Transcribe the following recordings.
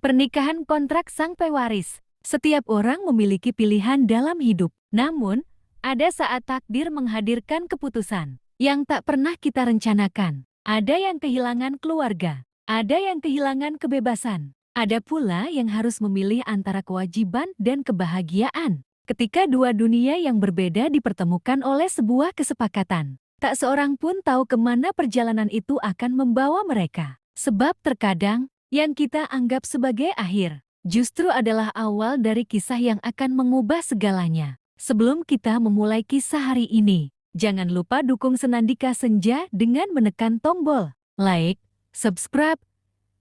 Pernikahan kontrak sang pewaris. Setiap orang memiliki pilihan dalam hidup. Namun, ada saat takdir menghadirkan keputusan yang tak pernah kita rencanakan. Ada yang kehilangan keluarga, ada yang kehilangan kebebasan, ada pula yang harus memilih antara kewajiban dan kebahagiaan. Ketika dua dunia yang berbeda dipertemukan oleh sebuah kesepakatan, tak seorang pun tahu kemana perjalanan itu akan membawa mereka. Sebab terkadang, yang kita anggap sebagai akhir, justru adalah awal dari kisah yang akan mengubah segalanya. Sebelum kita memulai kisah hari ini, jangan lupa dukung Senandika Senja dengan menekan tombol like, subscribe,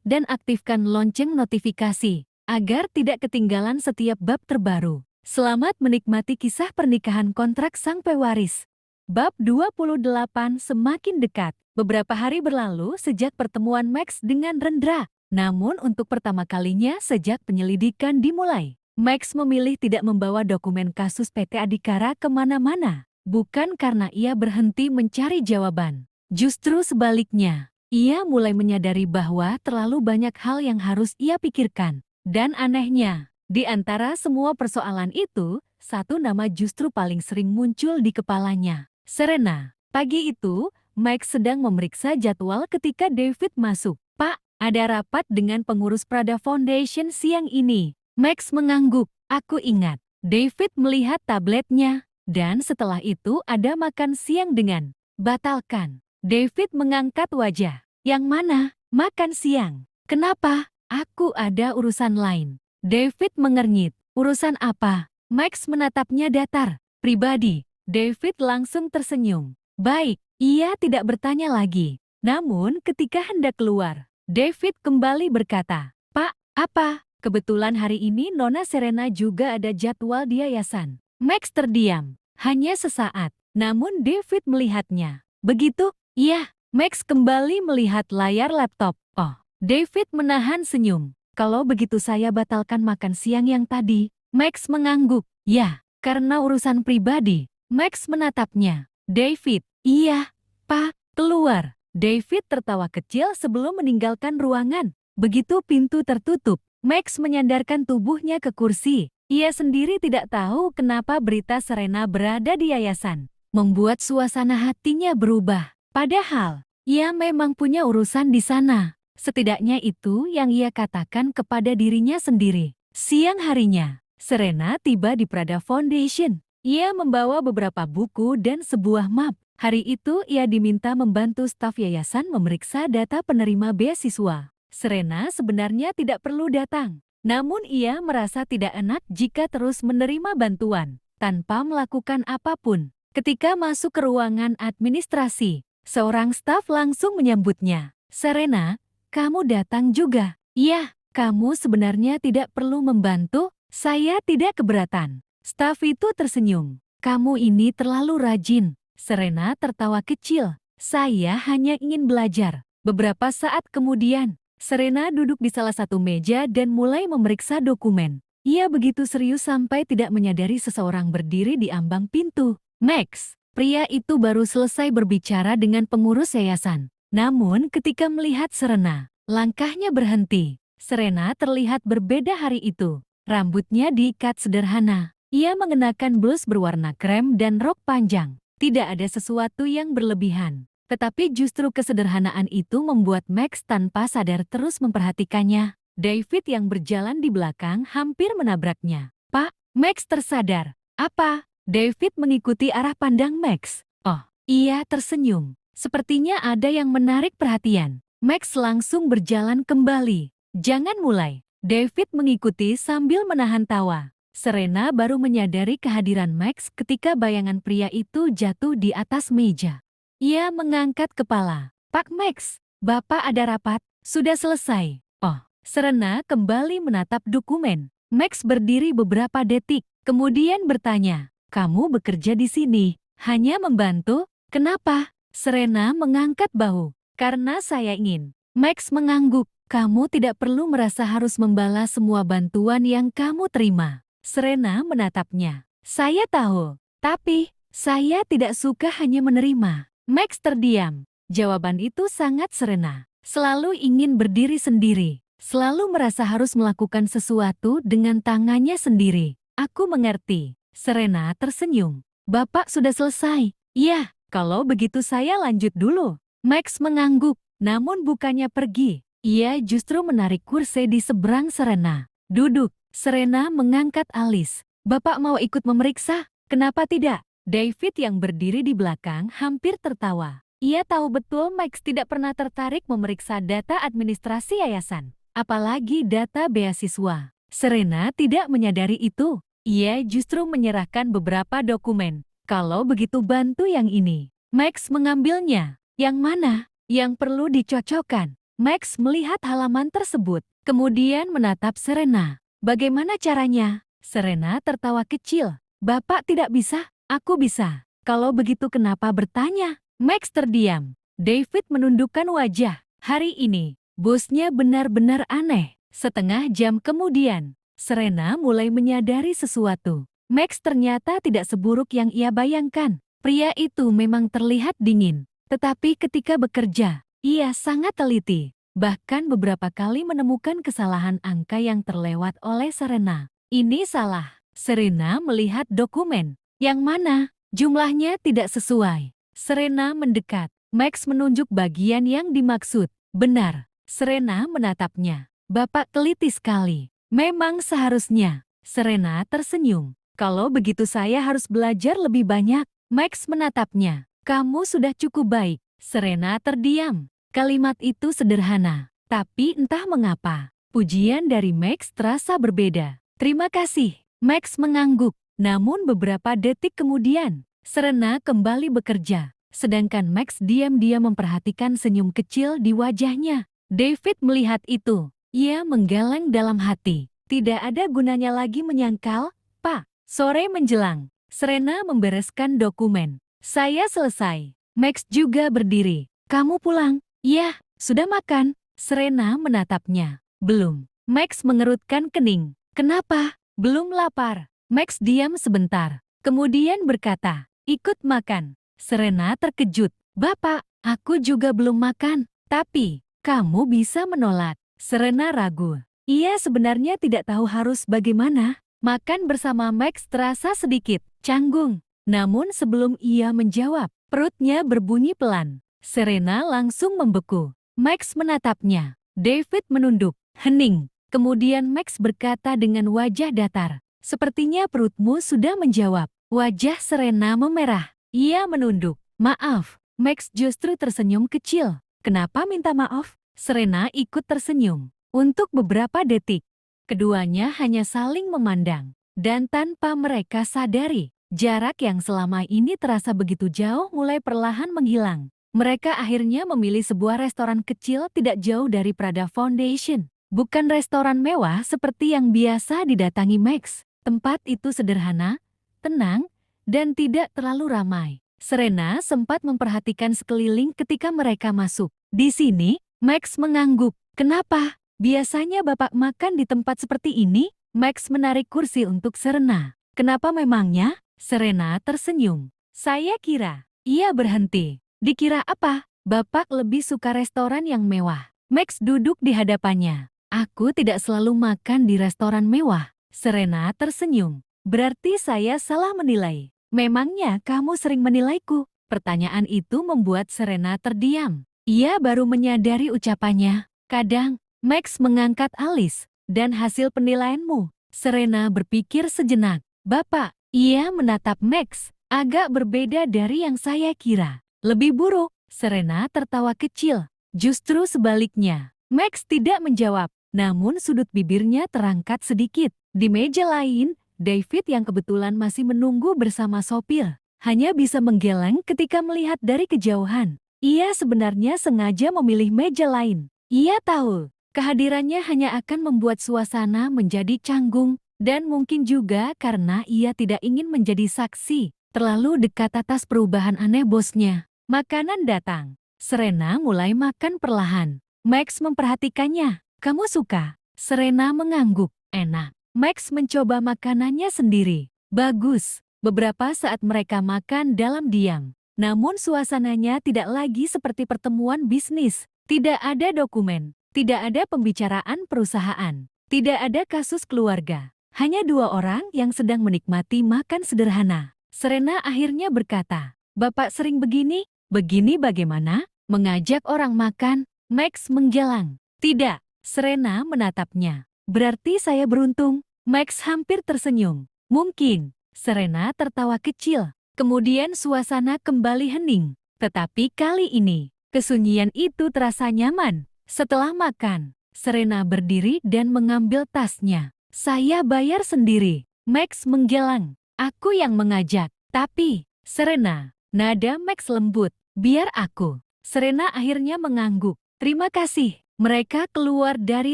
dan aktifkan lonceng notifikasi, agar tidak ketinggalan setiap bab terbaru. Selamat menikmati kisah pernikahan kontrak sang pewaris. Bab 28 semakin dekat. Beberapa hari berlalu sejak pertemuan Max dengan Rendra. Namun untuk pertama kalinya sejak penyelidikan dimulai, Max memilih tidak membawa dokumen kasus PT Adhikara kemana-mana. Bukan karena ia berhenti mencari jawaban. Justru sebaliknya, ia mulai menyadari bahwa terlalu banyak hal yang harus ia pikirkan. Dan anehnya, di antara semua persoalan itu, satu nama justru paling sering muncul di kepalanya. Serena. Pagi itu, Max sedang memeriksa jadwal ketika David masuk. "Pak, ada rapat dengan pengurus Prada Foundation siang ini." Max mengangguk. "Aku ingat." David melihat tabletnya. "Dan setelah itu ada makan siang dengan batalkan." David mengangkat wajah. "Yang mana? Makan siang? Kenapa?" "Aku ada urusan lain." David mengernyit. "Urusan apa?" Max menatapnya datar. "Pribadi." David langsung tersenyum. Baik, ia tidak bertanya lagi. Namun ketika hendak keluar, David kembali berkata, "Pak, apa? Kebetulan hari ini Nona Serena juga ada jadwal di yayasan." Max terdiam, hanya sesaat, namun David melihatnya. "Begitu?" "Iya." Max kembali melihat layar laptop. "Oh." David menahan senyum. "Kalau begitu saya batalkan makan siang yang tadi." Max mengangguk. "Ya, karena urusan pribadi." Max menatapnya. "David." "Iya, Pak." Keluar. David tertawa kecil sebelum meninggalkan ruangan. Begitu pintu tertutup, Max menyandarkan tubuhnya ke kursi. Ia sendiri tidak tahu kenapa berita Serena berada di yayasan membuat suasana hatinya berubah. Padahal, ia memang punya urusan di sana. Setidaknya itu yang ia katakan kepada dirinya sendiri. Siang harinya, Serena tiba di Prada Foundation. Ia membawa beberapa buku dan sebuah map. Hari itu ia diminta membantu staf yayasan memeriksa data penerima beasiswa. Serena sebenarnya tidak perlu datang. Namun ia merasa tidak enak jika terus menerima bantuan tanpa melakukan apapun. Ketika masuk ke ruangan administrasi, seorang staf langsung menyambutnya. "Serena, kamu datang juga?" "Iya." "Kamu sebenarnya tidak perlu membantu, saya tidak keberatan." Staf itu tersenyum. "Kamu ini terlalu rajin." Serena tertawa kecil. "Saya hanya ingin belajar." Beberapa saat kemudian, Serena duduk di salah satu meja dan mulai memeriksa dokumen. Ia begitu serius sampai tidak menyadari seseorang berdiri di ambang pintu. Max, pria itu baru selesai berbicara dengan pengurus yayasan. Namun ketika melihat Serena, langkahnya berhenti. Serena terlihat berbeda hari itu. Rambutnya diikat sederhana. Ia mengenakan blus berwarna krem dan rok panjang. Tidak ada sesuatu yang berlebihan. Tetapi justru kesederhanaan itu membuat Max tanpa sadar terus memperhatikannya. David yang berjalan di belakang hampir menabraknya. "Pak." Max tersadar. "Apa?" David mengikuti arah pandang Max. "Oh." Ia tersenyum. Sepertinya ada yang menarik perhatian. Max langsung berjalan kembali. "Jangan mulai." David mengikuti sambil menahan tawa. Serena baru menyadari kehadiran Max ketika bayangan pria itu jatuh di atas meja. Ia mengangkat kepala. "Pak Max, Bapak ada rapat?" "Sudah selesai." "Oh." Serena kembali menatap dokumen. Max berdiri beberapa detik, kemudian bertanya, "Kamu bekerja di sini, hanya membantu? Kenapa?" Serena mengangkat bahu. "Karena saya ingin." Max mengangguk. "Kamu tidak perlu merasa harus membalas semua bantuan yang kamu terima." Serena menatapnya. "Saya tahu, tapi saya tidak suka hanya menerima." Max terdiam. Jawaban itu sangat Serena. Selalu ingin berdiri sendiri. Selalu merasa harus melakukan sesuatu dengan tangannya sendiri. Aku mengerti. Serena tersenyum. Bapak sudah selesai. Iya, kalau begitu saya lanjut dulu. Max mengangguk, namun bukannya pergi. Ia justru menarik kursi di seberang Serena. Duduk. Serena mengangkat alis. Bapak mau ikut memeriksa? Kenapa tidak? David yang berdiri di belakang hampir tertawa. Ia tahu betul Max tidak pernah tertarik memeriksa data administrasi yayasan, apalagi data beasiswa. Serena tidak menyadari itu. Ia justru menyerahkan beberapa dokumen. Kalau begitu bantu yang ini. Max mengambilnya. Yang mana? Yang perlu dicocokkan. Max melihat halaman tersebut, kemudian menatap Serena. Bagaimana caranya? Serena tertawa kecil. Bapak tidak bisa, aku bisa. Kalau begitu kenapa bertanya? Max terdiam. David menundukkan wajah. Hari ini, bosnya benar-benar aneh. Setengah jam kemudian, Serena mulai menyadari sesuatu. Max ternyata tidak seburuk yang ia bayangkan. Pria itu memang terlihat dingin. Tetapi ketika bekerja, ia sangat teliti. Bahkan beberapa kali menemukan kesalahan angka yang terlewat oleh Serena. Ini salah. Serena melihat dokumen. Yang mana? Jumlahnya tidak sesuai. Serena mendekat. Max menunjuk bagian yang dimaksud. Benar. Serena menatapnya. Bapak teliti sekali. Memang seharusnya. Serena tersenyum. Kalau begitu saya harus belajar lebih banyak. Max menatapnya. Kamu sudah cukup baik. Serena terdiam. Kalimat itu sederhana. Tapi entah mengapa, pujian dari Max terasa berbeda. Terima kasih. Max mengangguk. Namun beberapa detik kemudian, Serena kembali bekerja, sedangkan Max diam-diam memperhatikan senyum kecil di wajahnya. David melihat itu. Ia menggeleng dalam hati. Tidak ada gunanya lagi menyangkal, Pak. Sore menjelang, Serena membereskan dokumen. Saya selesai. Max juga berdiri. Kamu pulang? Ya, sudah makan. Serena menatapnya. Belum. Max mengerutkan kening. Kenapa? Belum lapar. Max diam sebentar. Kemudian berkata, ikut makan. Serena terkejut. Bapak, aku juga belum makan. Tapi, kamu bisa menolak. Serena ragu. Ia sebenarnya tidak tahu harus bagaimana. Makan bersama Max terasa sedikit canggung. Namun sebelum ia menjawab, perutnya berbunyi pelan. Serena langsung membeku. Max menatapnya. David menunduk, hening. Kemudian Max berkata dengan wajah datar. Sepertinya perutmu sudah menjawab. Wajah Serena memerah. Ia menunduk. Maaf. Max justru tersenyum kecil. Kenapa minta maaf? Serena ikut tersenyum. Untuk beberapa detik, keduanya hanya saling memandang. Dan tanpa mereka sadari, jarak yang selama ini terasa begitu jauh mulai perlahan menghilang. Mereka akhirnya memilih sebuah restoran kecil tidak jauh dari Prada Foundation. Bukan restoran mewah seperti yang biasa didatangi Max. Tempat itu sederhana, tenang, dan tidak terlalu ramai. Serena sempat memperhatikan sekeliling ketika mereka masuk. Di sini, Max mengangguk. Kenapa? Biasanya Bapak makan di tempat seperti ini? Max menarik kursi untuk Serena. Kenapa memangnya? Serena tersenyum. Saya kira. Ia berhenti. Dikira apa? Bapak lebih suka restoran yang mewah. Max duduk di hadapannya. Aku tidak selalu makan di restoran mewah. Serena tersenyum. Berarti saya salah menilai. Memangnya kamu sering menilaiku? Pertanyaan itu membuat Serena terdiam. Ia baru menyadari ucapannya. Kadang, Max mengangkat alis. Dan hasil penilaianmu? Serena berpikir sejenak. Bapak, ia menatap Max. Agak berbeda dari yang saya kira. Lebih buruk, Serena tertawa kecil. Justru sebaliknya. Max tidak menjawab. Namun sudut bibirnya terangkat sedikit. Di meja lain, David yang kebetulan masih menunggu bersama sopir, hanya bisa menggeleng ketika melihat dari kejauhan. Ia sebenarnya sengaja memilih meja lain. Ia tahu, kehadirannya hanya akan membuat suasana menjadi canggung, dan mungkin juga karena ia tidak ingin menjadi saksi terlalu dekat atas perubahan aneh bosnya. Makanan datang. Serena mulai makan perlahan. Max memperhatikannya. Kamu suka? Serena mengangguk. Enak. Max mencoba makanannya sendiri. Bagus. Beberapa saat mereka makan dalam diam. Namun suasananya tidak lagi seperti pertemuan bisnis. Tidak ada dokumen. Tidak ada pembicaraan perusahaan. Tidak ada kasus keluarga. Hanya dua orang yang sedang menikmati makan sederhana. Serena akhirnya berkata, "Bapak sering begini? Begini bagaimana? Mengajak orang makan?" Max menggeleng. "Tidak." Serena menatapnya. "Berarti saya beruntung." Max hampir tersenyum. "Mungkin." Serena tertawa kecil. Kemudian suasana kembali hening. Tetapi kali ini, kesunyian itu terasa nyaman. Setelah makan, Serena berdiri dan mengambil tasnya. "Saya bayar sendiri." Max menggeleng. "Aku yang mengajak." "Tapi, Serena." Nada Max lembut. "Biar aku." Serena akhirnya mengangguk. "Terima kasih." Mereka keluar dari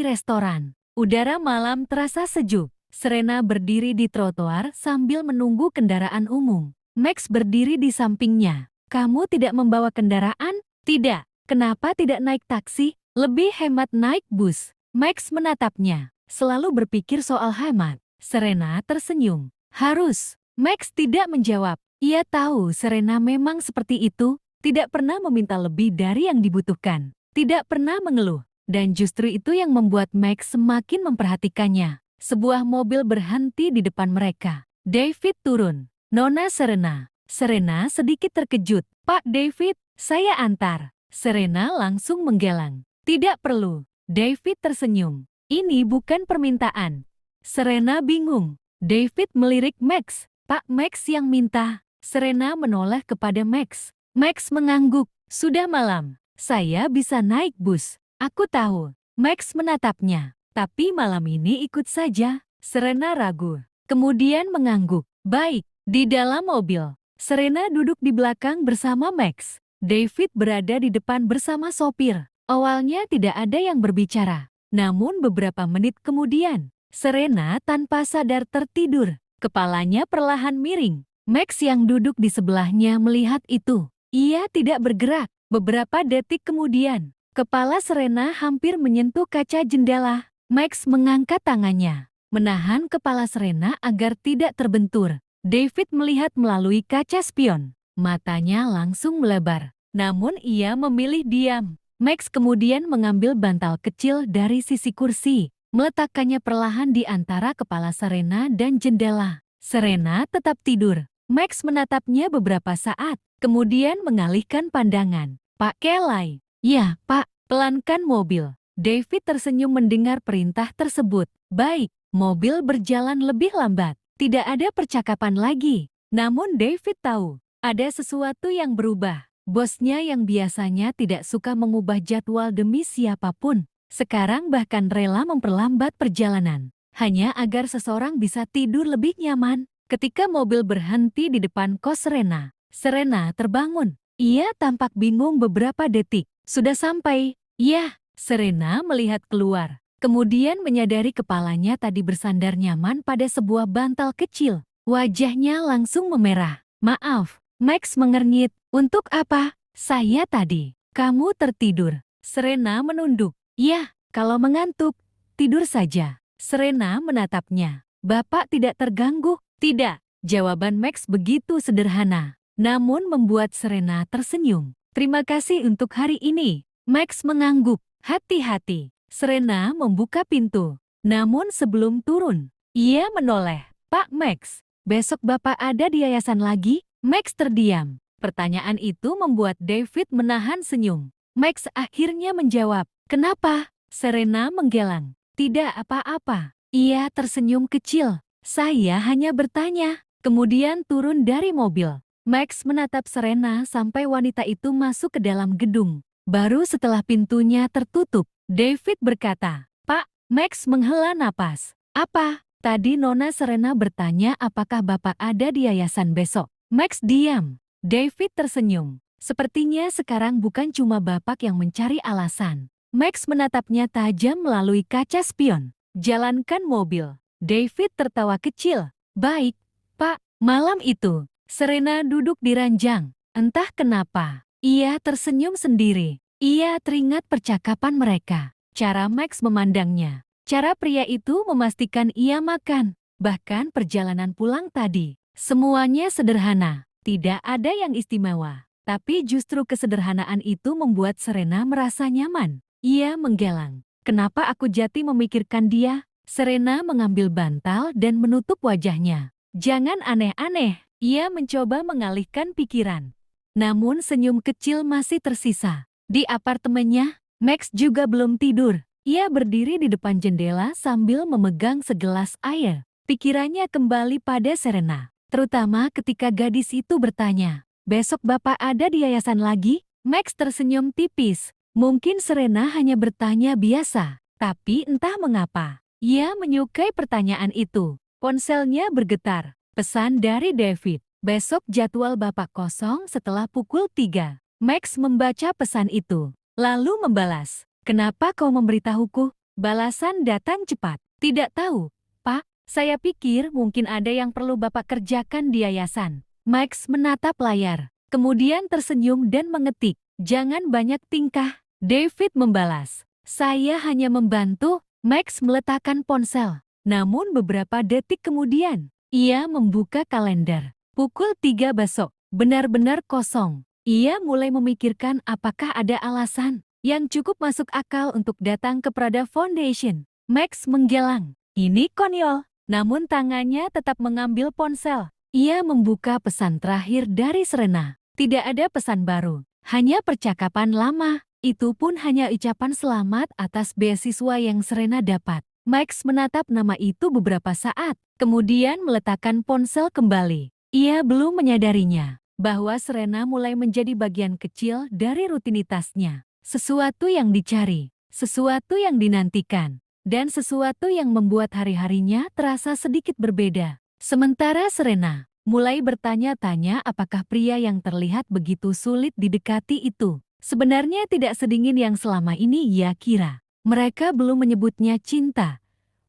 restoran. Udara malam terasa sejuk. Serena berdiri di trotoar sambil menunggu kendaraan umum. Max berdiri di sampingnya. "Kamu tidak membawa kendaraan?" "Tidak." "Kenapa tidak naik taksi? Lebih hemat naik bus." Max menatapnya. "Selalu berpikir soal hemat." Serena tersenyum. "Harus." Max tidak menjawab. Ia tahu Serena memang seperti itu, tidak pernah meminta lebih dari yang dibutuhkan, tidak pernah mengeluh. Dan justru itu yang membuat Max semakin memperhatikannya. Sebuah mobil berhenti di depan mereka. David turun. "Nona Serena." Serena sedikit terkejut. "Pak David, saya antar." Serena langsung menggeleng. "Tidak perlu." David tersenyum. "Ini bukan permintaan." Serena bingung. David melirik Max. "Pak Max yang minta." Serena menoleh kepada Max. Max mengangguk. "Sudah malam. Saya bisa naik bus." "Aku tahu." Max menatapnya. "Tapi malam ini ikut saja." Serena ragu. Kemudian mengangguk. "Baik." Di dalam mobil, Serena duduk di belakang bersama Max. David berada di depan bersama sopir. Awalnya tidak ada yang berbicara. Namun beberapa menit kemudian, Serena tanpa sadar tertidur. Kepalanya perlahan miring. Max yang duduk di sebelahnya melihat itu. Ia tidak bergerak. Beberapa detik kemudian, kepala Serena hampir menyentuh kaca jendela. Max mengangkat tangannya, menahan kepala Serena agar tidak terbentur. David melihat melalui kaca spion. Matanya langsung melebar. Namun ia memilih diam. Max kemudian mengambil bantal kecil dari sisi kursi, meletakkannya perlahan di antara kepala Serena dan jendela. Serena tetap tidur. Max menatapnya beberapa saat, kemudian mengalihkan pandangan. "Pak Kelly." "Ya, Pak." "Pelankan mobil." David tersenyum mendengar perintah tersebut. "Baik." Mobil berjalan lebih lambat. Tidak ada percakapan lagi. Namun David tahu, ada sesuatu yang berubah. Bosnya yang biasanya tidak suka mengubah jadwal demi siapapun, sekarang bahkan rela memperlambat perjalanan, hanya agar seseorang bisa tidur lebih nyaman. Ketika mobil berhenti di depan kos Serena, Serena terbangun. Ia tampak bingung beberapa detik. "Sudah sampai?" "Ya." Serena melihat keluar. Kemudian menyadari kepalanya tadi bersandar nyaman pada sebuah bantal kecil. Wajahnya langsung memerah. "Maaf." Max mengernyit. "Untuk apa?" "Saya tadi." "Kamu tertidur." Serena menunduk. "Ya, kalau mengantuk, tidur saja." Serena menatapnya. "Bapak tidak terganggu?" "Tidak." Jawaban Max begitu sederhana, namun membuat Serena tersenyum. "Terima kasih untuk hari ini." Max mengangguk. "Hati-hati." Serena membuka pintu. Namun sebelum turun, ia menoleh. "Pak Max, besok Bapak ada di yayasan lagi?" Max terdiam. Pertanyaan itu membuat David menahan senyum. Max akhirnya menjawab. "Kenapa?" Serena menggeleng. "Tidak apa-apa." Ia tersenyum kecil. "Saya hanya bertanya." Kemudian turun dari mobil. Max menatap Serena sampai wanita itu masuk ke dalam gedung. Baru setelah pintunya tertutup, David berkata, "Pak." Max menghela napas. "Apa?" "Tadi Nona Serena bertanya apakah Bapak ada di yayasan besok." Max diam. David tersenyum. "Sepertinya sekarang bukan cuma Bapak yang mencari alasan." Max menatapnya tajam melalui kaca spion. "Jalankan mobil." David tertawa kecil. "Baik, Pak." Malam itu, Serena duduk di ranjang. Entah kenapa, ia tersenyum sendiri. Ia teringat percakapan mereka. Cara Max memandangnya. Cara pria itu memastikan ia makan. Bahkan perjalanan pulang tadi. Semuanya sederhana. Tidak ada yang istimewa. Tapi justru kesederhanaan itu membuat Serena merasa nyaman. Ia menggeleng. Kenapa aku jati memikirkan dia? Serena mengambil bantal dan menutup wajahnya. Jangan aneh-aneh. Ia mencoba mengalihkan pikiran. Namun senyum kecil masih tersisa. Di apartemennya, Max juga belum tidur. Ia berdiri di depan jendela sambil memegang segelas air. Pikirannya kembali pada Serena. Terutama ketika gadis itu bertanya, "Besok Bapak ada di yayasan lagi?" Max tersenyum tipis. Mungkin Serena hanya bertanya biasa. Tapi entah mengapa, ia menyukai pertanyaan itu. Ponselnya bergetar. Pesan dari David. "Besok jadwal Bapak kosong setelah pukul 3. Max membaca pesan itu. Lalu membalas, "Kenapa kau memberitahuku?" Balasan datang cepat. "Tidak tahu, Pak. Saya pikir mungkin ada yang perlu Bapak kerjakan di yayasan." Max menatap layar. Kemudian tersenyum dan mengetik, "Jangan banyak tingkah." David membalas, "Saya hanya membantu." Max meletakkan ponsel. Namun beberapa detik kemudian, ia membuka kalender. Pukul 3 besok, benar-benar kosong. Ia mulai memikirkan apakah ada alasan yang cukup masuk akal untuk datang ke Prada Foundation. Max menggelang. Ini konyol. Namun tangannya tetap mengambil ponsel. Ia membuka pesan terakhir dari Serena. Tidak ada pesan baru. Hanya percakapan lama. Itu pun hanya ucapan selamat atas beasiswa yang Serena dapat. Max menatap nama itu beberapa saat. Kemudian meletakkan ponsel kembali. Ia belum menyadarinya bahwa Serena mulai menjadi bagian kecil dari rutinitasnya. Sesuatu yang dicari, sesuatu yang dinantikan, dan sesuatu yang membuat hari-harinya terasa sedikit berbeda. Sementara Serena mulai bertanya-tanya apakah pria yang terlihat begitu sulit didekati itu sebenarnya tidak sedingin yang selama ini ia kira. Mereka belum menyebutnya cinta,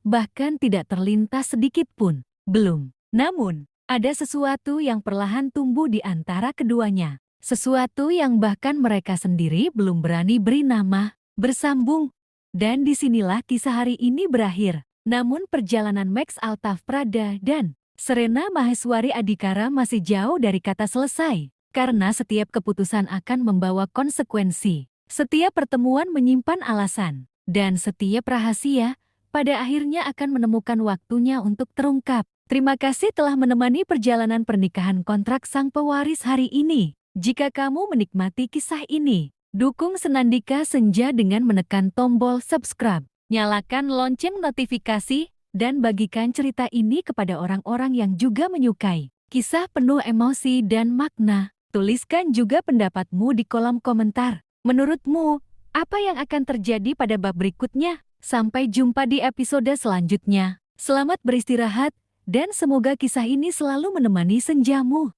bahkan tidak terlintas sedikit pun. Belum. Namun, ada sesuatu yang perlahan tumbuh di antara keduanya. Sesuatu yang bahkan mereka sendiri belum berani beri nama, bersambung. Dan disinilah kisah hari ini berakhir. Namun perjalanan Max Altaf Prada dan Serena Maheswari Adhikara masih jauh dari kata selesai. Karena setiap keputusan akan membawa konsekuensi. Setiap pertemuan menyimpan alasan. Dan setiap rahasia pada akhirnya akan menemukan waktunya untuk terungkap. Terima kasih telah menemani perjalanan pernikahan kontrak sang pewaris hari ini. Jika kamu menikmati kisah ini, dukung Senandika Senja dengan menekan tombol subscribe, nyalakan lonceng notifikasi, dan bagikan cerita ini kepada orang-orang yang juga menyukai kisah penuh emosi dan makna. Tuliskan juga pendapatmu di kolom komentar. Menurutmu, apa yang akan terjadi pada bab berikutnya? Sampai jumpa di episode selanjutnya. Selamat beristirahat. Dan semoga kisah ini selalu menemani senjamu.